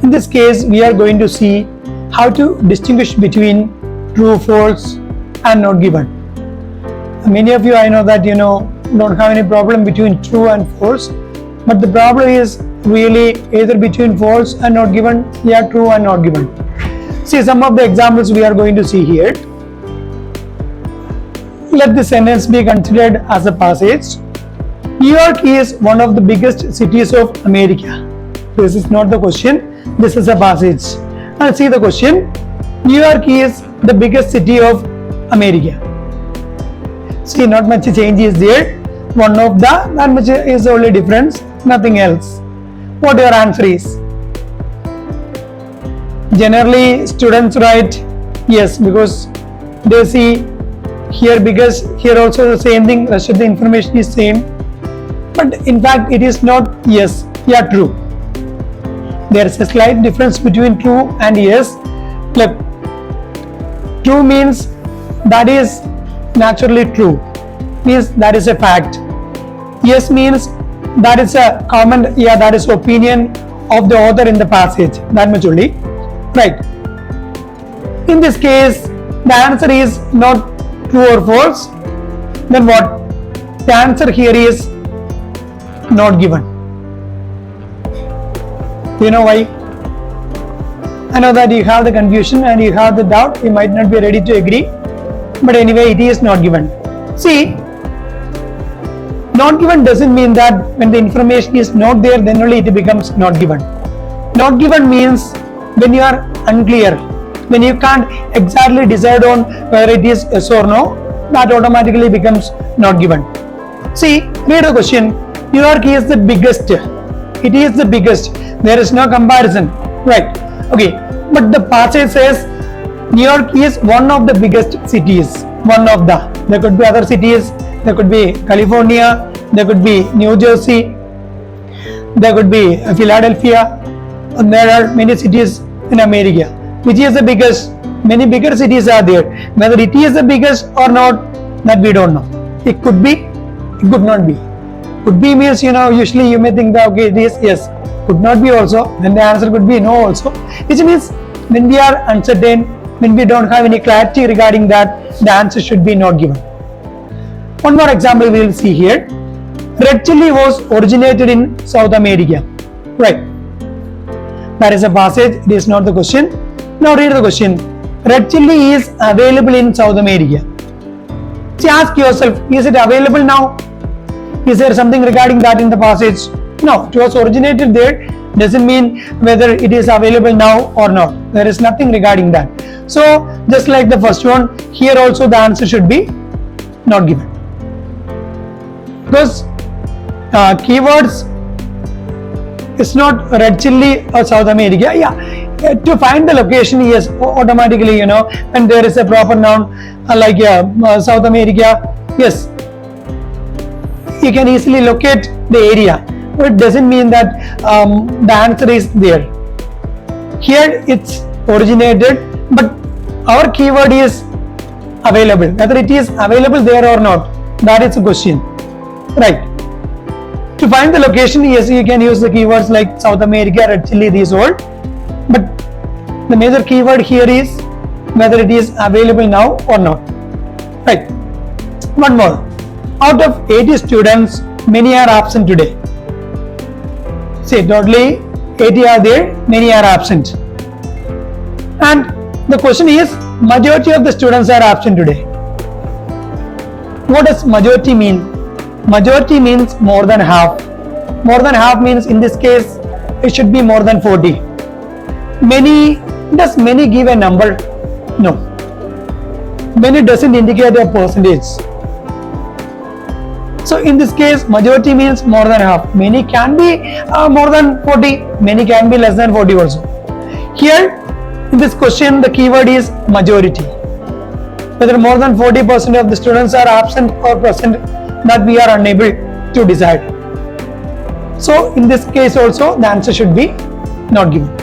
In this case, we are going to see how to distinguish between true, false and not given. Many of you, I know that don't have any problem between true and false, but the problem is really either between false and not given, true and not given. See some of the examples we are going to see here. Let this sentence be considered as a passage. New York is one of the biggest cities of America. This is not the question, this is a passage. And see the question. New York is the biggest city of America. See, not much change is there. One of the, that much is only difference, nothing else. What your answer is? Generally, students write yes because they see here because here also the same thing, rest of the information is same. But in fact, it is not yes, true. There is a slight difference between true and yes. Look, true means that is naturally true, means that is a fact. Yes means that is a comment, that is opinion of the author in the passage, that much only, right? In this case, the answer is not true or false. Then what? The answer here is not given. You know why? I know that you have the confusion and you have the doubt, you might not be ready to agree, but anyway, it is not given. See, not given doesn't mean that when the information is not there, then only it becomes not given. Not given means when you are unclear, when you can't exactly decide on whether it is yes or no, that automatically becomes not given. See, read the question. New York is the biggest. It is the biggest. There is no comparison, right? Okay, but the passage says New York is one of the biggest cities. One of the. There could be other cities. There could be California. There could be New Jersey. There could be Philadelphia. And there are many cities in America. Which is the biggest? Many bigger cities are there. Whether it is the biggest or not, that we don't know. It could be. It could not be. Could be means usually you may think that okay, it is yes. Could not be also. Then the answer could be no also. Which means when we are uncertain, when we don't have any clarity regarding that, the answer should be not given. One more example we will see here. Red chili was originated in South America. Right. That is a passage. It is not the question. Now read the question. Red chili is available in South America. See, ask yourself, is it available now? Is there something regarding that in the passage? No, it was originated there. Doesn't mean whether it is available now or not. There is nothing regarding that. So, just like the first one, here also the answer should be not given. Because keywords is not red chili or South America. To find the location, yes, automatically, when there is a proper noun like South America, yes, you can easily locate the area. But it doesn't mean that the answer is there. Here it's originated, but our keyword is available. Whether it is available there or not, that is a question, right? To find the location, yes, you can use the keywords like South America, red chili, these all. But the major keyword here is whether it is available now or not, right? One more. Out of 80 students, many are absent today. See, totally 80 are there, many are absent. And the question is, majority of the students are absent today. What does majority mean? Majority means more than half. More than half means in this case, it should be more than 40. Many, does many give a number? No. Many doesn't indicate a percentage. So in this case, majority means more than half. Many can be more than 40, many can be less than 40 also. Here, in this question, the keyword is majority. Whether more than 40% of the students are absent or present, that we are unable to decide. So in this case also, the answer should be not given.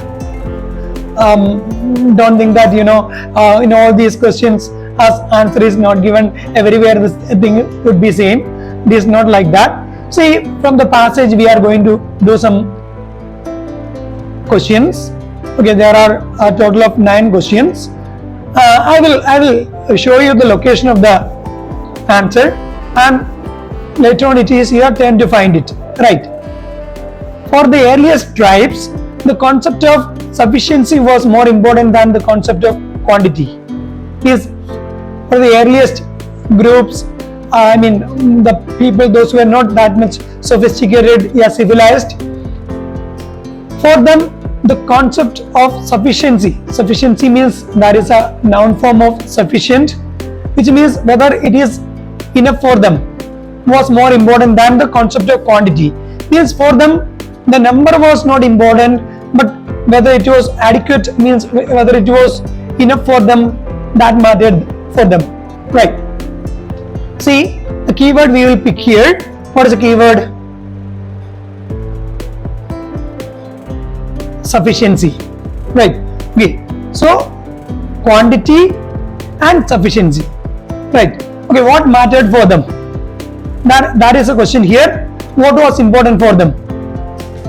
Don't think that in all these questions, as answer is not given, everywhere this thing would be same. It is not like that. See, from the passage we are going to do some questions. Okay, there are a total of 9 questions. I will show you the location of the answer, and later on it is your turn to find it. Right. For the earliest tribes, the concept of sufficiency was more important than the concept of quantity. Is for the earliest groups, I mean the people, those who are not that much sophisticated or civilized, for them the concept of sufficiency means there is a noun form of sufficient, which means whether it is enough for them, was more important than the concept of quantity. Means for them the number was not important, but whether it was adequate, means whether it was enough for them, that mattered for them. Right. See, the keyword we will pick here. What is the keyword? Sufficiency. Right. Okay. So quantity and sufficiency. Right. Okay. What mattered for them? That is a question here. What was important for them?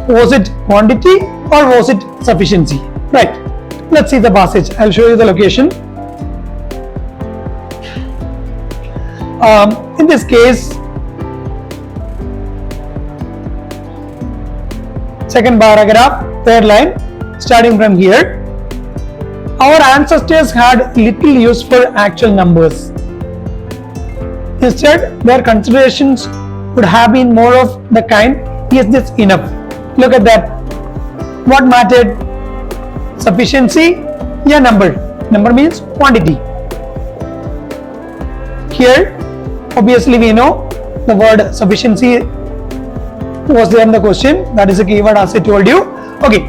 Was it quantity or was it sufficiency? Right. Let's see the passage. I'll show you the location. In this case, second paragraph, third line, starting from here. Our ancestors had little use for actual numbers. Instead, their considerations would have been more of the kind, is this enough? Look at that. What mattered? Sufficiency, yeah, number. Number means quantity. Here, obviously we know the word sufficiency was there in the question. That is a keyword, as I told you. Okay.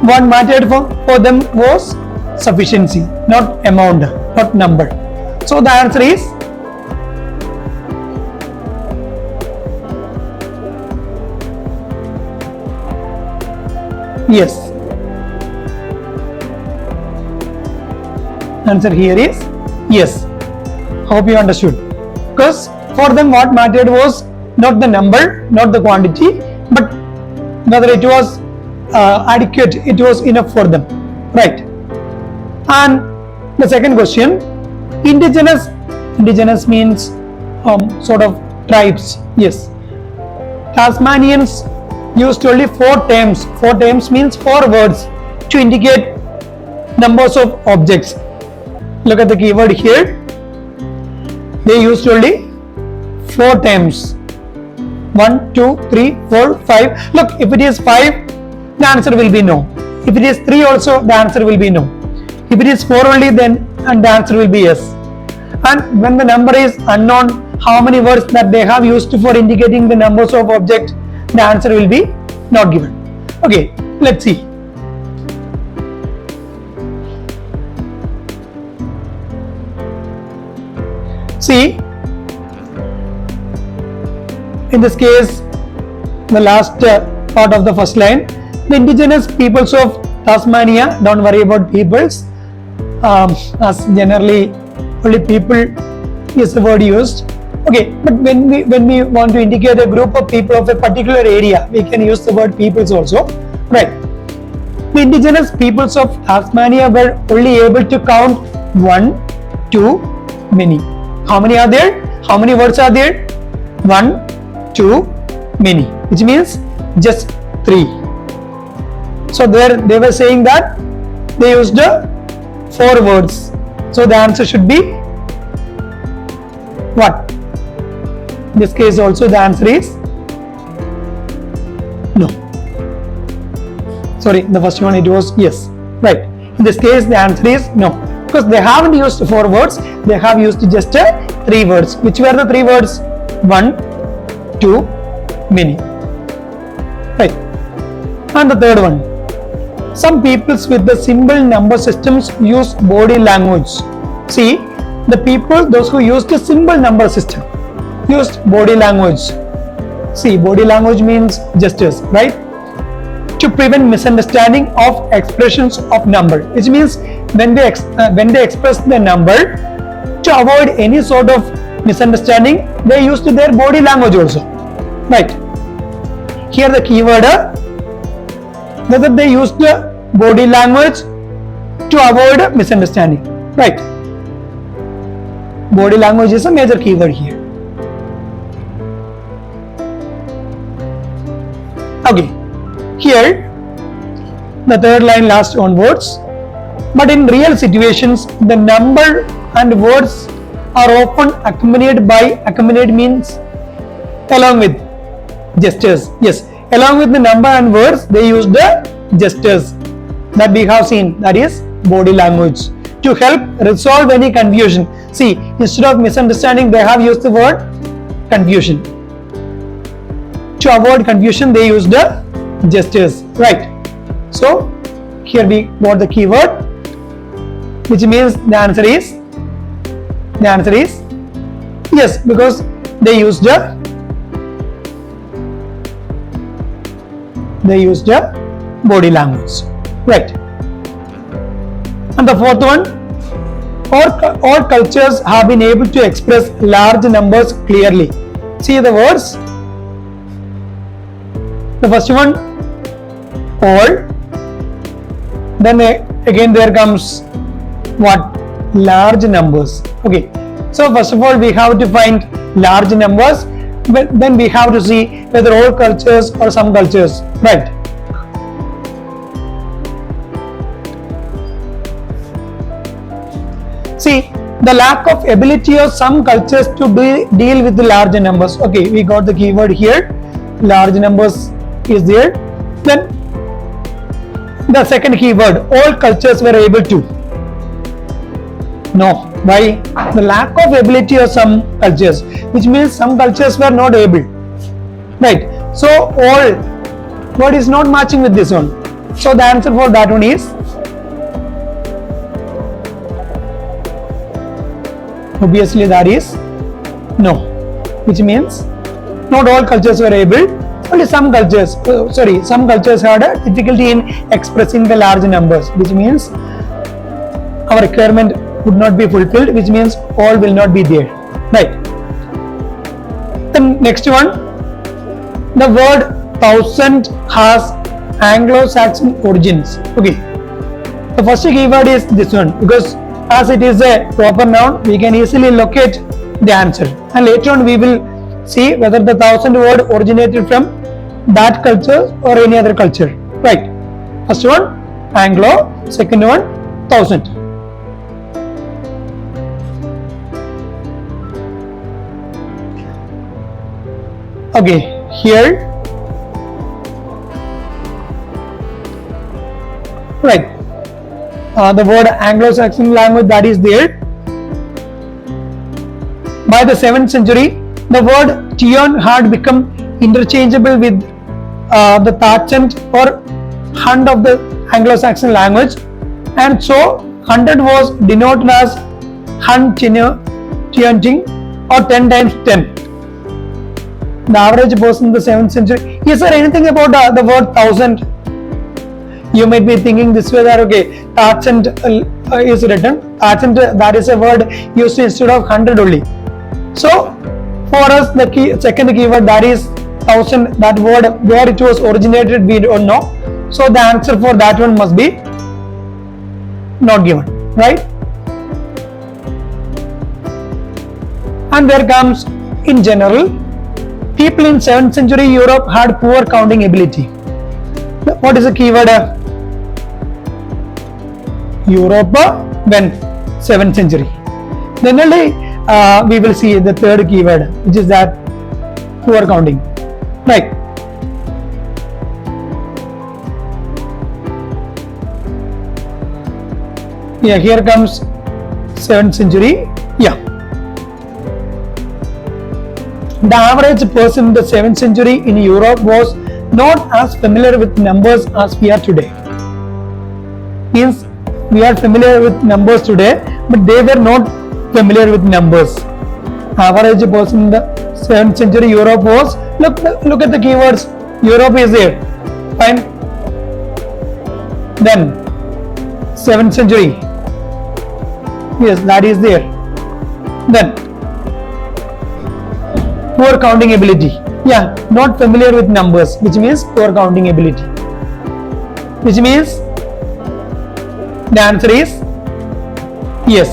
What mattered for them was sufficiency, not amount, not number. So the answer is yes. Answer here is yes. Hope you understood. Because for them what mattered was not the number, not the quantity, but whether it was adequate, it was enough for them. Right. And the second question, indigenous means sort of tribes. Yes. Tasmanians used only 4 terms. 4 terms means 4 words to indicate numbers of objects. Look at the keyword here. They used only 4 terms. 1, 2, 3, 4, 5. Look, if it is 5, the answer will be no. If it is 3 also, the answer will be no. If it is 4 only, then and the answer will be yes. And when the number is unknown, how many words that they have used for indicating the numbers of object, the answer will be not given. Okay, let's see. See, in this case, the last part of the first line, the indigenous peoples of Tasmania, don't worry about peoples, as generally only people is the word used. Okay, but when we want to indicate a group of people of a particular area, we can use the word peoples also. Right. The indigenous peoples of Tasmania were only able to count 1, 2, many. How many are there? How many words are there? 1, 2, many, which means just 3. So there they were saying that they used 4 words. So the answer should be what? In this case also the answer is no. Sorry, the first one it was yes. Right. In this case the answer is no. Because they haven't used 4 words, they have used just 3 words. Which were the 3 words? 1, 2, many. Right. And the third one. Some peoples with the symbol number systems use body language. See, the people, those who used the symbol number system, used body language. See, body language means gestures, right? To prevent misunderstanding of expressions of number, which means when they express the number, to avoid any sort of misunderstanding, they used their body language also. Right. Here the keyword, whether they used body language to avoid misunderstanding. Right. Body language is a major keyword here. Okay. Here, the third line last onwards. But in real situations, the number and words are often accompanied by, accompanied means along with gestures. Yes, along with the number and words, they use the gestures that we have seen, that is body language, to help resolve any confusion. See, instead of misunderstanding, they have used the word confusion. To avoid confusion, they use the gestures. Right. So here we got the keyword, which means the answer is yes, because they used the body language. Right. And the fourth one, all cultures have been able to express large numbers clearly. See the words. The first one, all. Then again there comes what? Large numbers. Okay. So first of all, we have to find large numbers, but then we have to see whether all cultures or some cultures. Right. See, the lack of ability of some cultures to deal with the large numbers. Okay, we got the keyword here. Large numbers is there. Then the second keyword, all cultures were able to. No, why? The lack of ability of some cultures, which means some cultures were not able. Right. So all, what is not matching with this one? So the answer for that one is, obviously that is no, which means not all cultures were able. Only some cultures, some cultures had a difficulty in expressing the large numbers, which means our requirement would not be fulfilled, which means all will not be there. Right. The next one, the word thousand has Anglo-Saxon origins. Okay. The first keyword is this one, because as it is a proper noun, we can easily locate the answer, and later on we will see whether the thousand word originated from that culture or any other culture. Right. First one, Anglo. Second one, thousand. Okay, here, right, the word Anglo-Saxon language, that is there. By the 7th century, the word Tion had become interchangeable with the Tachant or Hunt of the Anglo-Saxon language, and so 100 was denoted as Hunt Tianting or 10 times 10. The average person in the 7th century. Is there anything about the word thousand? You might be thinking this way, that okay, Tachant is written. Tachant, that is a word used instead of 100 only. So for us, the second keyword, that is thousand, that word where it was originated, we don't know. So the answer for that one must be not given, right? And there comes, in general, people in 7th century Europe had poor counting ability. What is the keyword? Europe when 7th century. Then only we will see the third keyword, which is that poor counting. Right. Yeah, here comes 7th century. Yeah. The average person in the 7th century in Europe was not as familiar with numbers as we are today. Means we are familiar with numbers today, but they were not familiar with numbers. Average person in the 7th century Europe was, look at the keywords. Europe is there. Fine. Then 7th century. Yes, that is there. Then poor counting ability. Yeah, not familiar with numbers, which means poor counting ability. Which means The answer is yes,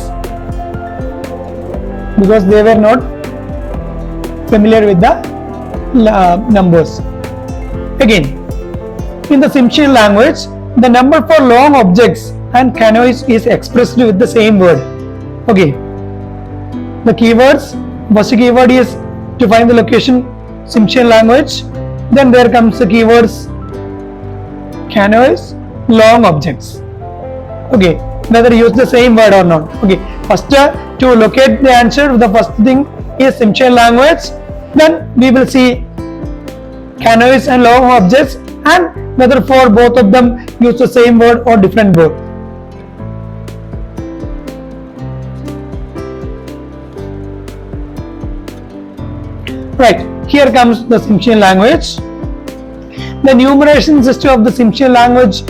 because they were not familiar with the numbers. Again, in the Simpson language, the number for long objects and canoes is expressed with the same word. Okay, the keywords, first keyword is to find the location, Simpson language. Then there comes the keywords canoes, long objects. Okay, whether use the same word or not. Okay, first to locate the answer, the first thing is Simpson language. Then we will see canoes and long objects, and whether for both of them use the same word or different word. Right, here comes the Simpson language. The numeration system of the Simpson language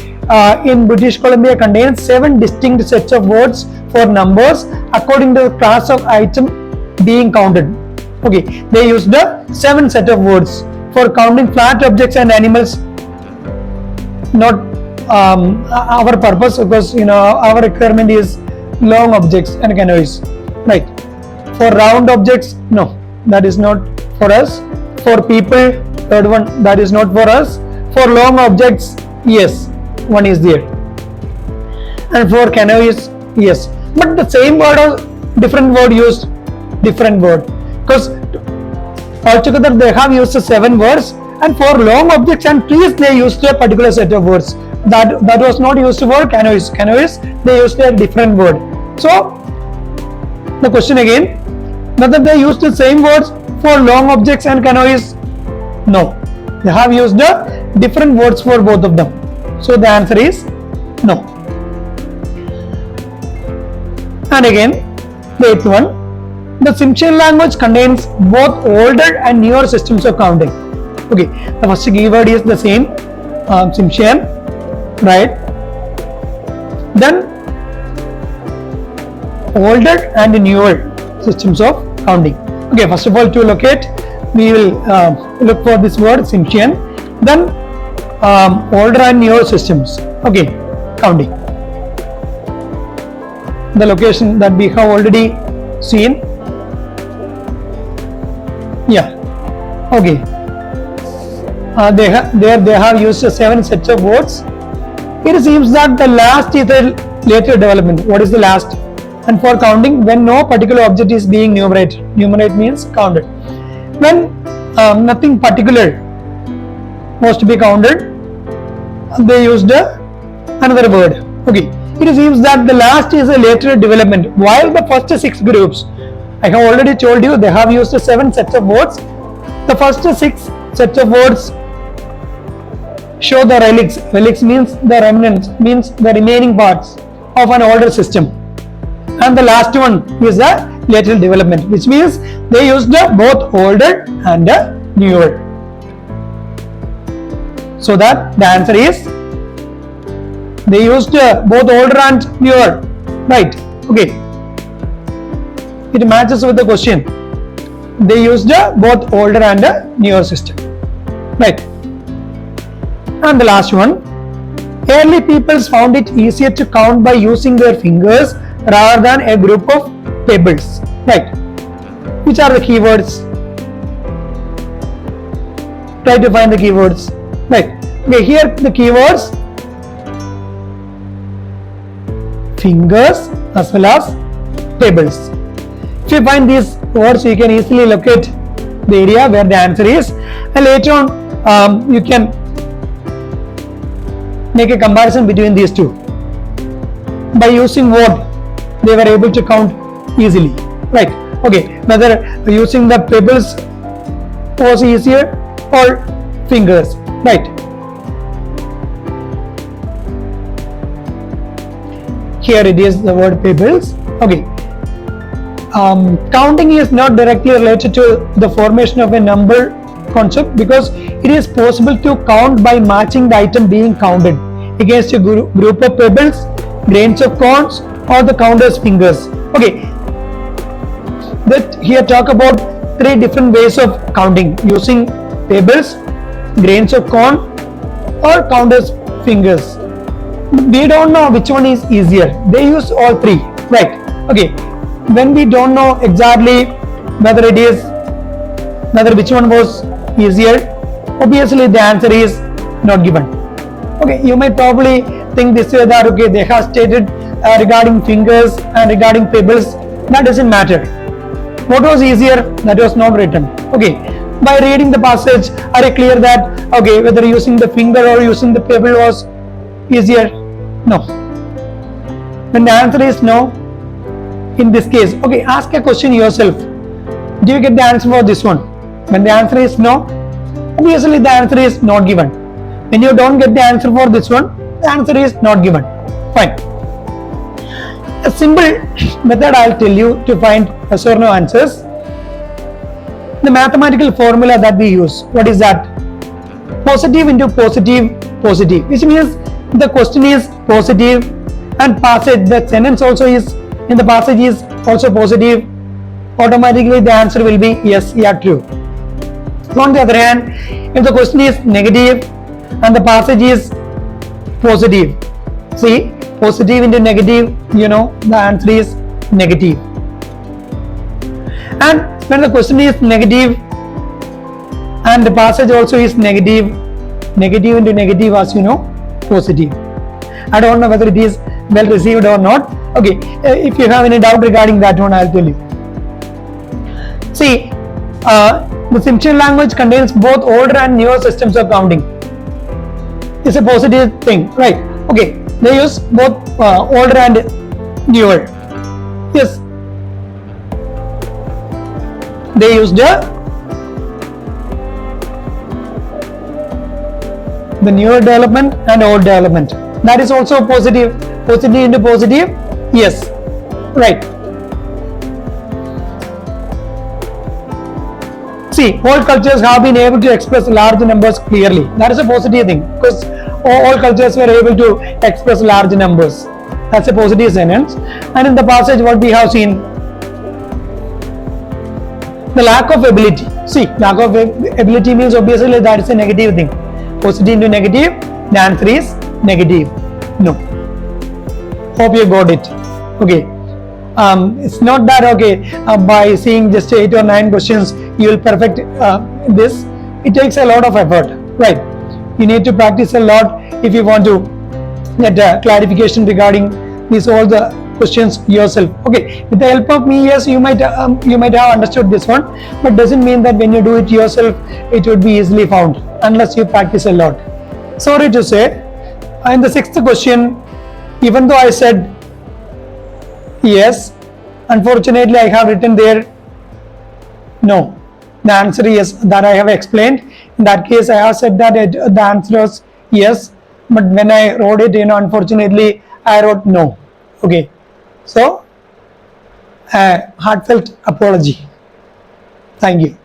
in British Columbia contains 7 distinct sets of words for numbers according to the class of item being counted. Okay, they use the 7 set of words for counting flat objects and animals. Not our purpose, because our requirement is long objects and canoes. Right. For round objects, no, that is not for us. For people, third one, that is not for us. For long objects, yes, one is there. And for canoes, yes, but the same word or different word used, different word, because altogether they have used 7 words, and for long objects and trees they used a particular set of words. That was not used for canoes. Canoes, they used a different word. So the question again, whether they used the same words for long objects and canoes? No, they have used the different words for both of them. So the answer is no. And again, the 8th one, the Simpson language contains both older and newer systems of counting. Okay, the first keyword is the same, Simpson, right? Then older and newer systems of counting. Okay, first of all, to locate, we will look for this word Simpson. Then older and newer systems. Okay, counting. The location that we have already seen. Yeah. Okay. They have used 7 sets of words. It seems that the last is a later development. What is the last? And for counting, when no particular object is being numerated. Numerate means counted. When nothing particular was to be counted, they used another word. Okay, it seems that the last is a later development, while the first 6 groups, I have already told you, they have used 7 sets of words. The first 6 sets of words show the relics. Relics means the remnants, means the remaining parts of an older system, and the last one is a later development, which means they used both older and newer. So that the answer is they used both older and newer. Right. Okay. It matches with the question. They used both older and newer system. Right. And the last one. Early peoples found it easier to count by using their fingers rather than a group of pebbles. Right. Which are the keywords? Try to find the keywords. Right. Okay, here the keywords: fingers as well as pebbles. If you find these words, you can easily locate the area where the answer is, and later on you can make a comparison between these two. By using what they were able to count easily. Right. Okay, whether using the pebbles was easier or fingers. Right. Here it is, the word pebbles. Okay. Counting is not directly related to the formation of a number concept, because it is possible to count by matching the item being counted against a group of pebbles, grains of corn, or the counter's fingers. Okay. That here talk about 3 different ways of counting: using pebbles, grains of corn, or counter's fingers. we don't know which one is easier. They use all three, right? Okay, when we don't know exactly whether which one was easier, obviously the answer is not given. Okay, you might probably think this way that okay, they have stated regarding fingers and regarding pebbles, that doesn't matter. What was easier? That was not written. Okay, by reading the passage, are you clear that okay, whether using the finger or using the pebble was easier? No. When the answer is no, in this case, okay, ask a question yourself. Do you get the answer for this one? When the answer is no, obviously the answer is not given. When you don't get the answer for this one, the answer is not given. Fine. A simple method I'll tell you to find yes or no answers. The mathematical formula that we use, what is that? Positive into positive, positive, which means the question is positive and passage, the sentence also is in the passage is also positive. Automatically the answer will be yes, yeah, true. On the other hand, if the question is negative and the passage is positive, see, positive into negative, you know, the answer is negative. And when the question is negative and the passage also is negative, negative into negative, as you know, positive. I don't know whether it is well received or not. Okay, if you have any doubt regarding that one, I'll tell you. See, the Simpson language contains both older and newer systems of counting. It's a positive thing, right? Okay, they use both older and newer. Yes, they use the newer development and old development. That is also positive. Positive into positive, yes, right. See, all cultures have been able to express large numbers clearly. That is a positive thing because all cultures were able to express large numbers. That's a positive sentence. And in the passage, what we have seen, the lack of ability. See, lack of ability means obviously that is a negative thing. Positive into negative, the answer is negative. No. Hope you got it. Okay. It's not that okay by seeing just 8 or 9 questions you will perfect this. It takes a lot of effort, right? You need to practice a lot if you want to get clarification regarding these all the questions yourself. Okay, with the help of me, yes, you might have understood this one, but doesn't mean that when you do it yourself it would be easily found unless you practice a lot. Sorry to say, in the 6th question, even though I said yes, unfortunately I have written there no. The answer is that I have explained. In that case, I have said that the answer was yes, but when I wrote it, unfortunately I wrote no. Okay, so heartfelt apology. Thank you.